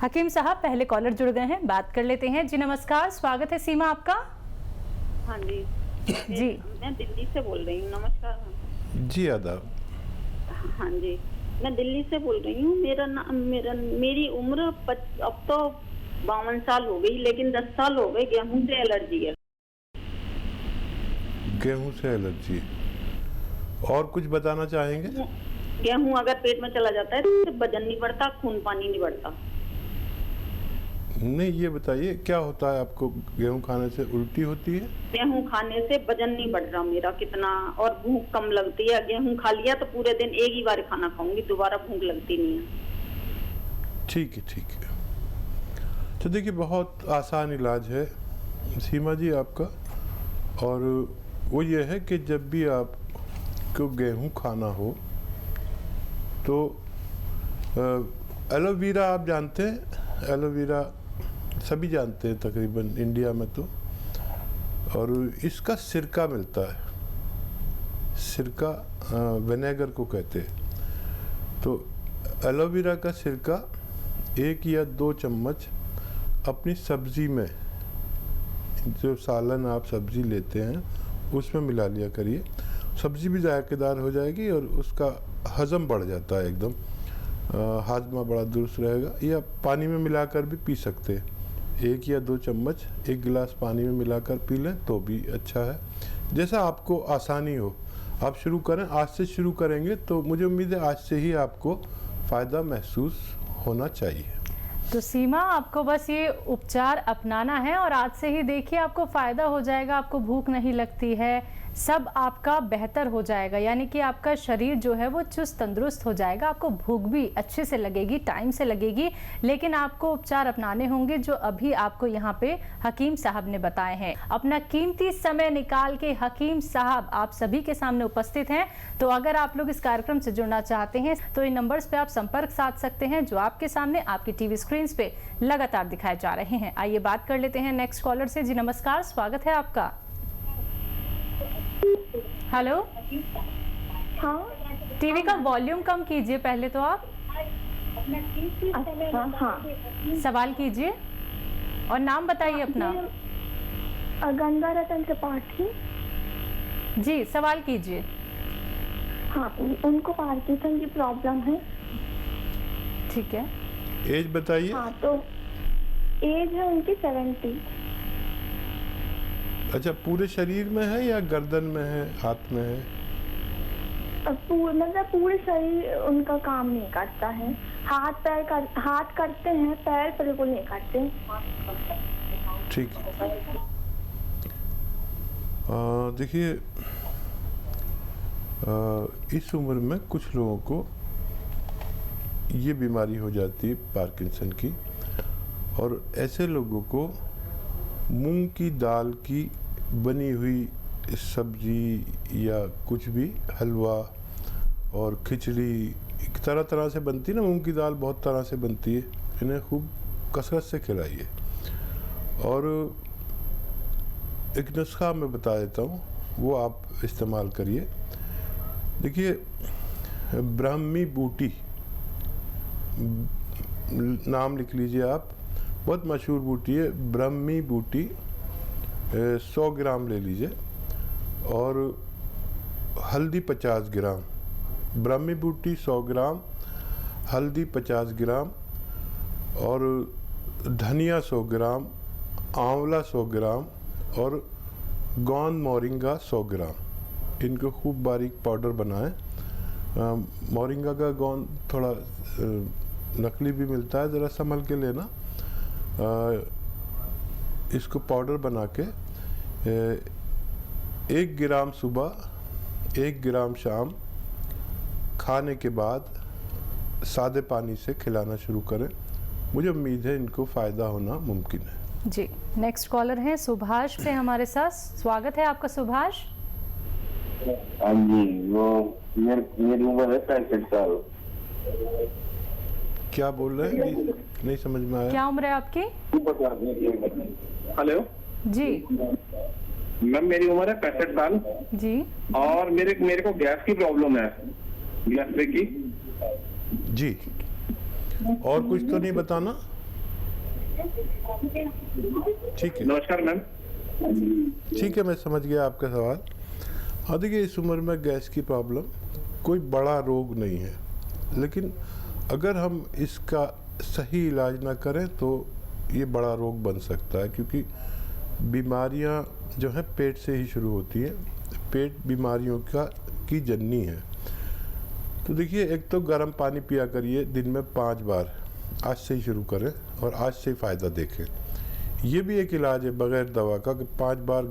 हकीम साहब पहले कॉलर जुड़ गए हैं, बात कर लेते हैं। जी नमस्कार, स्वागत है सीमा आपका। हाँ जी जी मैं दिल्ली से बोल रही हूँ। नमस्कार। जी आदाब। हाँ जी मैं दिल्ली से बोल रही हूँ। मेरी उम्र अब तो 52 साल हो गई, लेकिन 10 साल हो गए गेहूं से एलर्जी है। गेहूं से एलर्जी, और कुछ बताना चाहेंगे? गेहूं अगर पेट में चला जाता है तो वजन नहीं बढ़ता, खून पानी नहीं बढ़ता। नहीं, ये बताइए क्या होता है आपको? गेहूं खाने से उल्टी होती है? गेहूं खाने से वजन नहीं बढ़ रहा मेरा कितना, और भूख कम लगती है। गेहूं खा लिया तो पूरे दिन एक ही बार खाना खाऊंगी, दोबारा भूख लगती नहीं है। ठीक है, ठीक है। तो देखिए, बहुत आसान इलाज है सीमा जी आपका, और वो ये है कि जब भी आपको गेहूं खाना हो तो एलोवेरा, आप जानते हैं एलोवेरा, सभी जानते हैं तकरीबन इंडिया में तो, और इसका सिरका मिलता है। सिरका विनेगर को कहते हैं। तो एलोवेरा का सिरका 1 या 2 चम्मच अपनी सब्ज़ी में, जो सालन आप सब्ज़ी लेते हैं उसमें मिला लिया करिए। सब्ज़ी भी जायकेदार हो जाएगी और उसका हज़म बढ़ जाता है एकदम, हाजमा बड़ा दुरुस्त रहेगा। या पानी में मिलाकर भी पी सकते हैं। 1 या 2 चम्मच 1 गिलास पानी में मिलाकर पी लें तो भी अच्छा है। जैसा आपको आसानी हो आप शुरू करें। आज से शुरू करेंगे तो मुझे उम्मीद है आज से ही आपको फ़ायदा महसूस होना चाहिए। तो सीमा, आपको बस ये उपचार अपनाना है और आज से ही देखिए आपको फ़ायदा हो जाएगा। आपको भूख नहीं लगती है, सब आपका बेहतर हो जाएगा, यानी कि आपका शरीर जो है वो चुस्त तंदुरुस्त हो जाएगा। आपको भूख भी अच्छे से लगेगी, टाइम से लगेगी, लेकिन आपको उपचार अपनाने होंगे जो अभी आपको यहाँ पे हकीम साहब ने बताए हैं। अपना कीमती समय निकाल के हकीम साहब आप सभी के सामने उपस्थित हैं। तो अगर आप लोग इस कार्यक्रम से जुड़ना चाहते हैं तो इन नंबर्स पे आप संपर्क साध सकते हैं जो आपके सामने आपकी टीवी स्क्रीन पे लगातार दिखाए जा रहे हैं। आइए बात कर लेते हैं नेक्स्ट कॉलर से। जी नमस्कार, स्वागत है आपका। हेलो, हाँ, टीवी का वॉल्यूम कम कीजिए पहले तो आप। अच्छा, हाँ। सवाल कीजिए और नाम बताइए अपना। गंगा रतन त्रिपाठी। जी, सवाल कीजिए। हाँ, उनको पार्किंसन की प्रॉब्लम है। ठीक है, एज बताइए। हाँ, तो एज है उनकी 70। अच्छा, पूरे शरीर में है या गर्दन में है, हाथ में है? मतलब पूरे शरीर उनका काम नहीं करता है। हाथ करते हैं, पैर बिल्कुल नहीं करते। ठीक है। देखिए, इस उम्र में कुछ लोगों को ये बीमारी हो जाती है पार्किंसन की, और ऐसे लोगों को मूंग की दाल की बनी हुई सब्जी या कुछ भी, हलवा और खिचड़ी, तरह तरह से बनती है ना, मूंग की दाल बहुत तरह से बनती है, इन्हें खूब कसरत से खिलाइए। और एक नुस्खा मैं बता देता हूँ, वो आप इस्तेमाल करिए। देखिए, ब्राह्मी बूटी नाम लिख लीजिए आप, बहुत मशहूर बूटी है ब्राह्मी बूटी। 100 ग्राम ले लीजिए, और हल्दी 50 ग्राम। ब्राह्मी बूटी 100 ग्राम, हल्दी 50 ग्राम, और धनिया 100 ग्राम, आंवला 100 ग्राम, और गोंद मोरिंगा 100 ग्राम। इनको खूब बारीक पाउडर बनाएं। मोरिंगा का गोंद थोड़ा नकली भी मिलता है, ज़रा संभल के लेना। इसको पाउडर बना के 1 ग्राम सुबह, 1 ग्राम शाम, खाने के बाद सादे पानी से खिलाना शुरू करें। मुझे उम्मीद है इनको फ़ायदा होना मुमकिन है। जी नेक्स्ट कॉलर हैं सुभाष से हमारे साथ। स्वागत है आपका सुभाष। हाँ जी, वो मेरी उम्र है 65 साल। क्या बोल रहे हैं? नहीं समझ में आया। क्या उम्र है आपकी? हेलो जी मैम, मेरी उम्र है 65 साल जी। और मेरे को गैस की प्रॉब्लम है, गैस्ट्रिक की। जी, और कुछ तो नहीं बताना? ठीक है, नमस्कार मैम। ठीक है, मैं समझ गया आपका सवाल। हाँ देखिए, इस उम्र में गैस की प्रॉब्लम कोई बड़ा रोग नहीं है, लेकिन अगर हम इसका सही इलाज ना करें तो ये बड़ा रोग बन सकता है, क्योंकि बीमारियां जो हैं पेट से ही शुरू होती हैं। पेट बीमारियों की जननी है। तो देखिए, एक तो गर्म पानी पिया करिए दिन में 5 बार, आज से ही शुरू करें और आज से ही फ़ायदा देखें। ये भी एक इलाज है बगैर दवा का कि 5 बार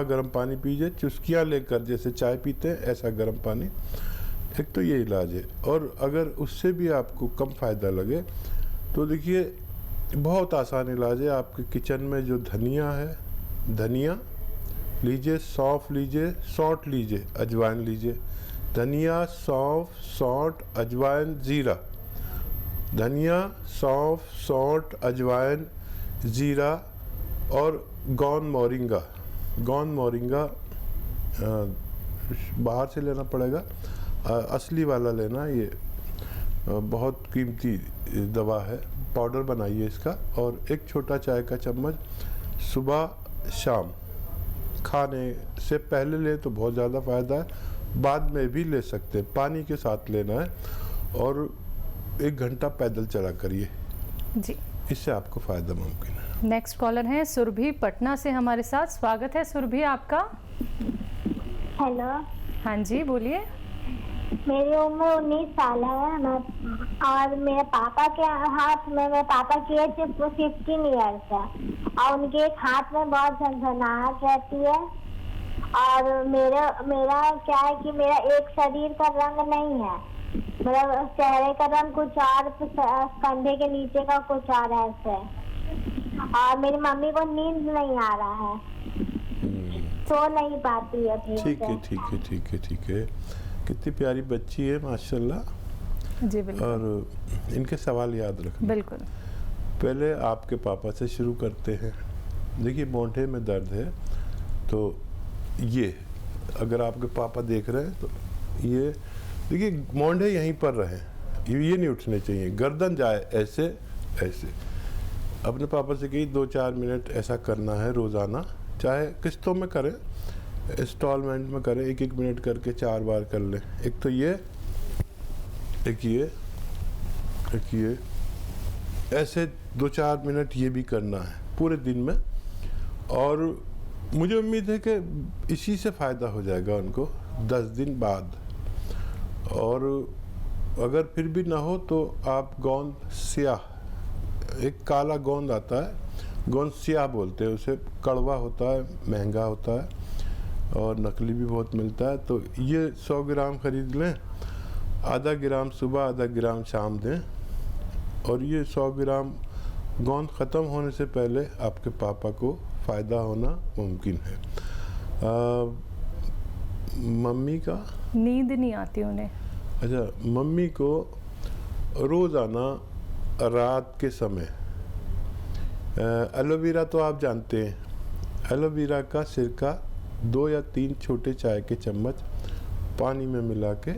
गर्म पानी पीजिए, चुस्कियाँ लेकर, जैसे चाय पीते हैं ऐसा गर्म पानी। एक तो ये इलाज है। और अगर उससे भी आपको कम फ़ायदा लगे तो देखिए, बहुत आसान इलाज है। आपके किचन में जो धनिया है, धनिया लीजिए, सौंफ लीजिए, सौंठ लीजिए, अजवाइन लीजिए। धनिया, सौंफ, सौंठ, अजवाइन, ज़ीरा। धनिया, सौंफ, सौंठ, अजवाइन, ज़ीरा और गौन मोरिंगा। गौन मोरिंगा बाहर से लेना पड़ेगा, असली वाला लेना। ये बहुत कीमती दवा है। पाउडर बनाइए इसका और एक छोटा चाय का चम्मच सुबह शाम खाने से पहले ले तो बहुत ज़्यादा फ़ायदा है, बाद में भी ले सकते हैं। पानी के साथ लेना है और 1 घंटा पैदल चला करिए जी, इससे आपको फ़ायदा मुमकिन है। नेक्स्ट कॉलर हैं सुरभि पटना से हमारे साथ। स्वागत है सुरभि आपका। हेलो, हाँ जी, बोलिए। मेरी उम्र 19 साल है और मेरे पापा के हाथ में, मेरे पापा की एज 15 ईयर्स है और उनके एक हाथ में बहुत झनझनाहट रहती है। और मेरा क्या है कि मेरा एक शरीर का रंग नहीं है, मेरा चेहरे का रंग कुछ और, कंधे के नीचे का कुछ और ऐसे। और मेरी मम्मी को नींद नहीं आ रहा है, सो नहीं पाती है ठीक है, ठीक है, ठीक है, ठीक है। कितनी प्यारी बच्ची है माशाल्लाह। जी बिल्कुल। और इनके सवाल याद रखना। बिल्कुल। पहले आपके पापा से शुरू करते हैं। देखिए, मोढे में दर्द है तो ये, अगर आपके पापा देख रहे हैं तो ये देखिए, मोढे यहीं पर रहें, ये नहीं उठने चाहिए। गर्दन जाए ऐसे ऐसे। अपने पापा से कही 2-4 मिनट ऐसा करना है रोज़ाना, चाहे किस्तों में करें, इंस्टॉलमेंट में करें, 1-1 मिनट करके 4 बार कर लें। एक तो ये, एक ये, एक ये, ऐसे 2-4 मिनट ये भी करना है पूरे दिन में। और मुझे उम्मीद है कि इसी से फ़ायदा हो जाएगा उनको 10 दिन बाद। और अगर फिर भी ना हो तो आप गोंद स्याह, एक काला गोंद आता है, गोंद स्याह बोलते हैं उसे, कड़वा होता है, महंगा होता है और नकली भी बहुत मिलता है। तो ये 100 ग्राम खरीद लें, आधा ग्राम सुबह, आधा ग्राम शाम दें। और ये 100 ग्राम गोंद ख़त्म होने से पहले आपके पापा को फ़ायदा होना मुमकिन है। मम्मी का नींद नहीं आती उन्हें। अच्छा, मम्मी को रोज़ाना रात के समय एलोवेरा तो आप जानते हैं, एलोवेरा का सिरका 2 या 3 छोटे चाय के चम्मच पानी में मिला के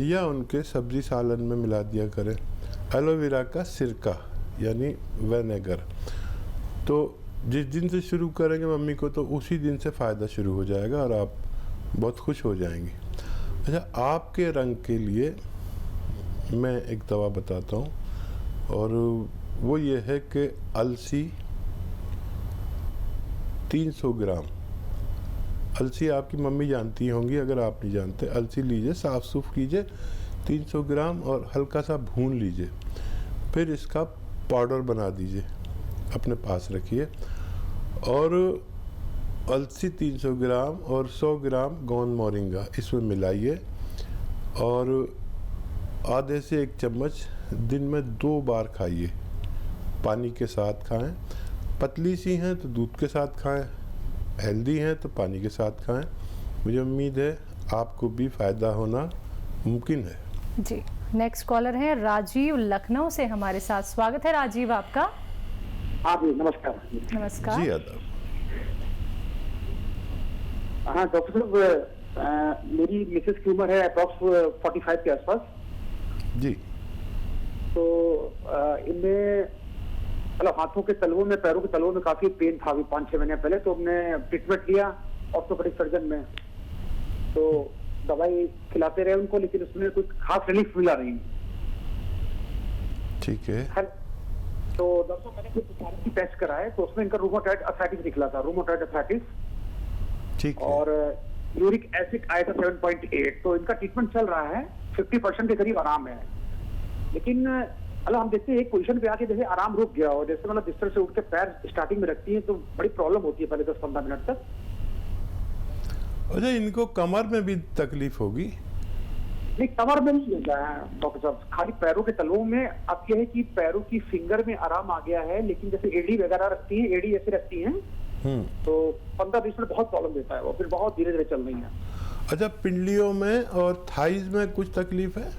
या उनके सब्जी सालन में मिला दिया करें। एलोवेरा का सिरका यानी विनेगर। तो जिस दिन से शुरू करेंगे मम्मी को तो उसी दिन से फ़ायदा शुरू हो जाएगा और आप बहुत खुश हो जाएंगी। अच्छा, आपके रंग के लिए मैं एक दवा बताता हूँ और वो ये है कि अलसी 300 ग्राम, अलसी आपकी मम्मी जानती होंगी, अगर आप नहीं जानते, अलसी लीजिए, साफ़ सूफ कीजिए 300 ग्राम और हल्का सा भून लीजिए। फिर इसका पाउडर बना दीजिए, अपने पास रखिए। और अलसी 300 ग्राम और 100 ग्राम गोंद मोरिंगा इसमें मिलाइए और आधे से 1 चम्मच दिन में 2 बार खाइए। पानी के साथ खाएं। पतली सी हैं तो दूध के साथ खाएं, हेल्दी हैं तो पानी के साथ खाएं। मुझे उम्मीद है आपको भी फ़ायदा होना मुमकिन है। जी, नेक्स्ट कॉलर है राजीव लखनऊ से हमारे साथ। स्वागत है राजीव आपका। हाँ जी, नमस्कार। नमस्कार जी, आदाब। हाँ डॉक्टर साहब, मेरी मिसेस की उम्र है अप्रॉक्स 45 के आसपास। जी। तो इनमें मतलब हाथों के तलवों में, पैरों के तलवों में काफी पेन था अभी 5-6 महीने पहले, तो हमने ट्रीटमेंट लिया ऑर्थोपेडिक सर्जन में, तो दवाई खिलाते रहे उनको, लेकिन उसमें कुछ खास रिलीफ मिला नहीं। ठीक है। तो दोस्तों मैंने कुछ टेस्ट कराए, तो उसमें इनका रूमेटॉइड आर्थराइटिस निकला था, रूमेटॉइड आर्थराइटिस, ठीक है। और यूरिक एसिड आया था 7.8, तो इनका ट्रीटमेंट चल रहा है, 50% के करीब आराम है। लेकिन मतलब हम देखते हैं एक पोजीशन पे आके जैसे आराम रुक गया, और जैसे मतलब बिस्तर से उठ के पैर स्टार्टिंग में रखती है तो बड़ी प्रॉब्लम होती है पहले 10-15 मिनट तक। अच्छा, इनको कमर में भी तकलीफ होगी? नहीं, कमर में नहीं होता है डॉक्टर साहब, खाली पैरों के तलवों में। अब यह है कि पैरों की फिंगर में आराम आ गया है, लेकिन जैसे एडी वगैरह रखती है, एडी ऐसे रखती हैं, तो 15-20 मिनट बहुत प्रॉब्लम देता है वो, फिर बहुत धीरे धीरे चल रही है। अच्छा, पिंडलियों में और थाइज में कुछ तकलीफ है?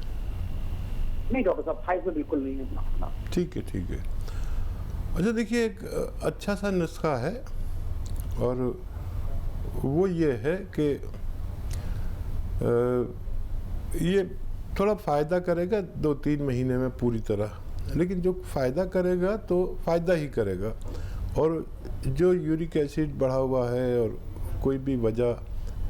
नहीं डॉक्टर साहब, थाइज में बिल्कुल नहीं है। ठीक है, ठीक है। अच्छा देखिए, एक अच्छा सा नुस्खा है, और वो ये है कि ये थोड़ा फ़ायदा करेगा 2-3 महीने में पूरी तरह, लेकिन जो फ़ायदा करेगा तो फ़ायदा ही करेगा, और जो यूरिक एसिड बढ़ा हुआ है और कोई भी वजह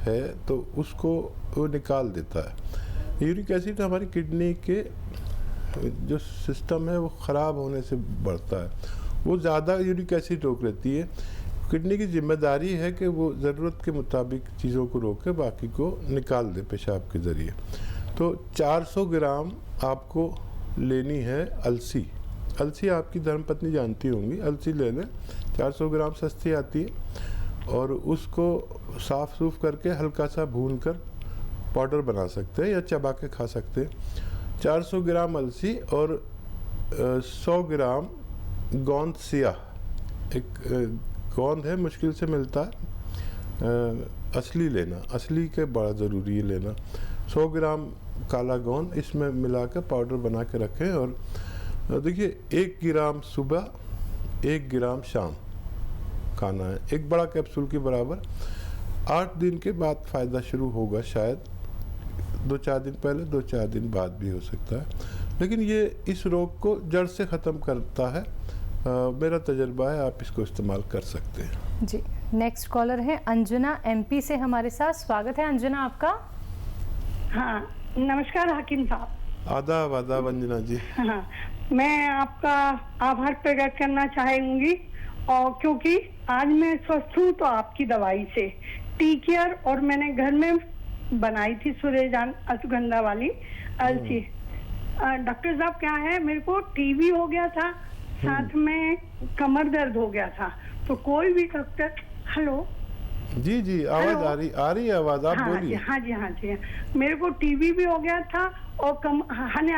है तो उसको वो निकाल देता है। यूरिक एसिड हमारी किडनी के जो सिस्टम है वो ख़राब होने से बढ़ता है, वो ज़्यादा यूरिक एसिड रोक लेती है। किडनी की जिम्मेदारी है कि वो ज़रूरत के मुताबिक चीज़ों को रोके, बाकी को निकाल दे पेशाब के ज़रिए। तो 400 ग्राम आपको लेनी है अलसी। अलसी आपकी धर्मपत्नी जानती होंगी, अलसी ले लें, 400 ग्राम सस्ती आती है, और उसको साफ़ सूफ करके हल्का सा भून कर पाउडर बना सकते हैं या चबा के खा सकते हैं। 400 ग्राम अलसी और 100 ग्राम गोंद सिया, एक गोंद है, मुश्किल से मिलता है, असली लेना, असली के बड़ा ज़रूरी है लेना। 100 ग्राम काला गोंद इसमें मिला कर पाउडर बना के रखें, और देखिए 1 ग्राम सुबह 1 ग्राम शाम खाना है, एक बड़ा कैप्सूल के बराबर। 8 दिन के बाद फ़ायदा शुरू होगा, शायद 2-4 दिन पहले, 2-4 दिन बाद भी हो सकता है, लेकिन ये इस रोग को जड़ से ख़त्म करता है। मेरा तजर्बा है, आप इसको इस्तेमाल कर सकते हैं। जी, नेक्स्ट कॉलर है अंजुना MP से हमारे साथ। स्वागत है अंजुना आपका। हाँ, नमस्कार हकीम साहब। आदाब आदाब अंजना जी। हाँ, मैं आपका आभार प्रकट करना चाहूंगी, और क्योंकि आज मैं स्वस्थ हूँ तो आपकी दवाई से, टी केयर, और मैंने घर में बनाई थी सुरेजान अश्वगंधा वाली अलसी। डॉक्टर साहब क्या है, मेरे को टीबी हो गया था, साथ में कमर दर्द हो गया था, तो कोई भी डॉक्टर, हेलो जी जी, आवाज आ रही है आवाज, आप बोलिए। हाँ जी, मेरे को टीबी भी हो गया था, और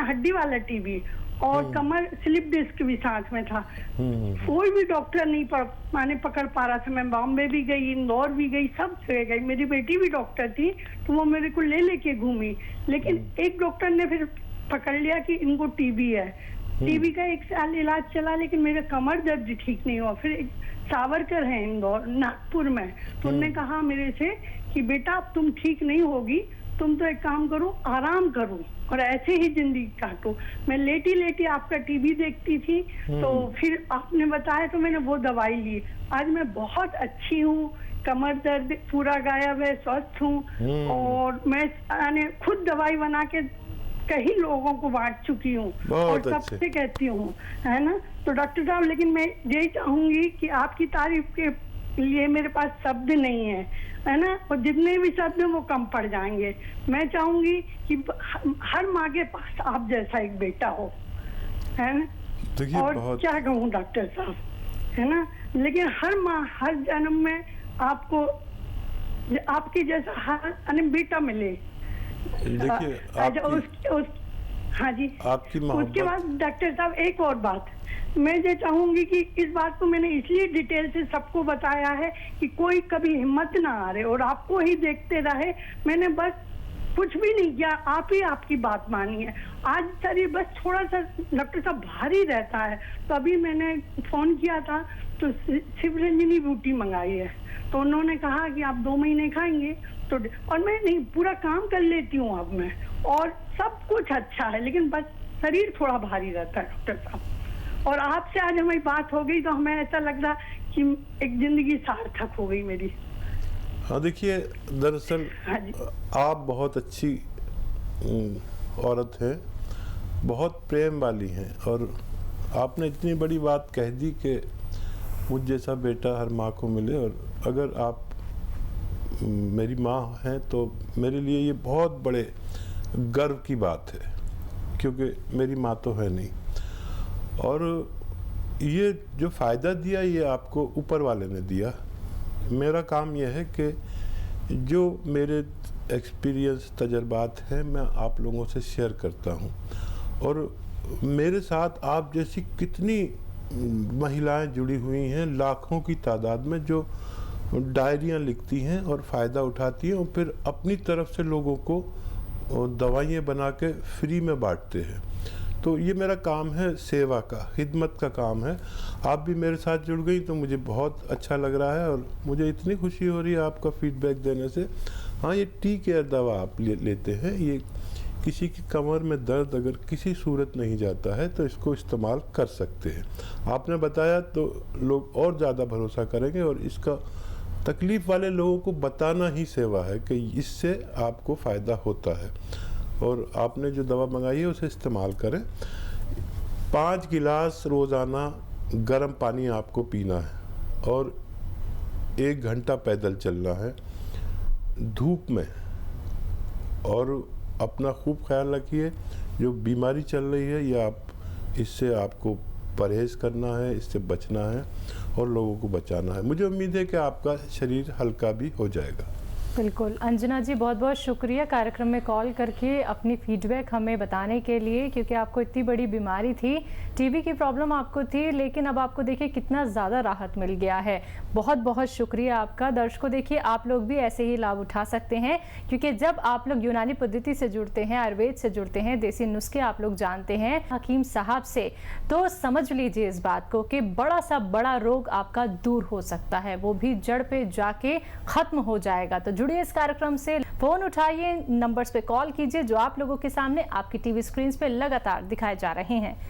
हड्डी वाला टीबी, और कमर स्लिप डिस्क भी साथ में था। कोई भी डॉक्टर नहीं माने पकड़ पा रहा था। मैं बॉम्बे भी गई, इंदौर भी गई, सब जगह गई। मेरी बेटी भी डॉक्टर थी, तो वो मेरे को लेके घूमी, लेकिन एक डॉक्टर ने फिर पकड़ लिया कि इनको टीबी है। टीबी का 1 साल इलाज चला, लेकिन मेरा कमर दर्द ठीक नहीं हुआ। फिर एक सावरकर है इंदौर, नागपुर में, तो उन्होंने कहा मेरे से कि बेटा अब तुम ठीक नहीं होगी, तुम तो एक काम करो, आराम करो और ऐसे ही जिंदगी काटो। मैं लेटी लेटी आपका टीवी देखती थी, तो फिर आपने बताया तो मैंने वो दवाई ली। आज मैं बहुत अच्छी हूँ, कमर दर्द पूरा गायब है, स्वस्थ हूँ, और मैं खुद दवाई बना के कई लोगों को बांट चुकी हूँ और सबसे कहती हूँ, है ना। तो डॉक्टर साहब, लेकिन मैं यही चाहूंगी कि आपकी तारीफ के लिए मेरे पास शब्द नहीं है ना, और जितने भी शब्द हैं वो कम पड़ जाएंगे। मैं चाहूंगी कि हर माँ के पास आप जैसा एक बेटा हो, है ना। और क्या कहूँ डॉक्टर साहब, है ना, लेकिन हर माँ हर जन्म में आपको आपके जैसा हर बेटा मिले। देखिए हाँ जी, आपकी उसके बाद डॉक्टर साहब एक और बात, मैं ये चाहूंगी कि इस बात को मैंने इसलिए डिटेल से सबको बताया है कि कोई कभी हिम्मत ना हारे और आपको ही देखते रहे। मैंने बस कुछ भी नहीं किया, आप ही आपकी बात मानी है। आज शरीर बस थोड़ा सा डॉक्टर साहब भारी रहता है, तो अभी मैंने फोन किया था तो शिवरंजनी बूटी मंगाई है, तो उन्होंने कहा कि आप 2 महीने खाएंगे तो, और मैं नहीं पूरा काम कर लेती हूँ अब मैं, और सब कुछ अच्छा है, लेकिन बस शरीर थोड़ा भारी रहता है डॉक्टर साहब। और आपसे आज हमारी बात हो गई तो हमें ऐसा लग रहा कि एक जिंदगी सार्थक हो गई मेरी। हाँ देखिए, दरअसल हाँ जी। आप बहुत अच्छी औरत हैं, बहुत प्रेम वाली हैं, और आपने इतनी बड़ी बात कह दी कि मुझ जैसा बेटा हर माँ को मिले। और अगर आप मेरी माँ हैं तो मेरे लिए ये बहुत बड़े गर्व की बात है, क्योंकि मेरी माँ तो है नहीं। और ये जो फ़ायदा दिया ये आपको ऊपर वाले ने दिया। मेरा काम यह है कि जो मेरे एक्सपीरियंस तजर्बात हैं मैं आप लोगों से शेयर करता हूँ। और मेरे साथ आप जैसी कितनी महिलाएं जुड़ी हुई हैं, लाखों की तादाद में, जो डायरियाँ लिखती हैं और फ़ायदा उठाती हैं और फिर अपनी तरफ से लोगों को दवाइयाँ बना के फ्री में बांटते हैं। तो ये मेरा काम है, सेवा का, खिदमत का काम है। आप भी मेरे साथ जुड़ गई तो मुझे बहुत अच्छा लग रहा है और मुझे इतनी खुशी हो रही है आपका फीडबैक देने से। हाँ, ये टी केयर दवा आप लेते हैं, ये किसी की कमर में दर्द अगर किसी सूरत नहीं जाता है तो इसको इस्तेमाल कर सकते हैं। आपने बताया तो लोग और ज़्यादा भरोसा करेंगे, और इसका तकलीफ़ वाले लोगों को बताना ही सेवा है कि इससे आपको फ़ायदा होता है। और आपने जो दवा मंगाई है उसे इस्तेमाल करें। 5 गिलास रोज़ाना गर्म पानी आपको पीना है और 1 घंटा पैदल चलना है धूप में। और अपना खूब ख्याल रखिए, जो बीमारी चल रही है ये इससे आपको परहेज़ करना है, इससे बचना है और लोगों को बचाना है। मुझे उम्मीद है कि आपका शरीर हल्का भी हो जाएगा। बिल्कुल अंजना जी, बहुत बहुत शुक्रिया कार्यक्रम में कॉल करके अपनी फीडबैक हमें बताने के लिए, क्योंकि आपको इतनी बड़ी बीमारी थी, टीबी की प्रॉब्लम आपको थी, लेकिन अब आपको देखिए कितना ज़्यादा राहत मिल गया है। बहुत बहुत शुक्रिया आपका। दर्शकों देखिए, आप लोग भी ऐसे ही लाभ उठा सकते हैं, क्योंकि जब आप लोग यूनानी पद्धति से जुड़ते हैं, आयुर्वेद से जुड़ते हैं, देसी नुस्खे आप लोग जानते हैं हकीम साहब से, तो समझ लीजिए इस बात को कि बड़ा सा बड़ा रोग आपका दूर हो सकता है, वो भी जड़ पे जाके ख़त्म हो जाएगा। तो जुड़िए इस कार्यक्रम से, फ़ोन उठाइए, नंबर्स पे कॉल कीजिए जो आप लोगों के सामने आपकी टीवी स्क्रीन पे लगातार दिखाए जा रहे हैं।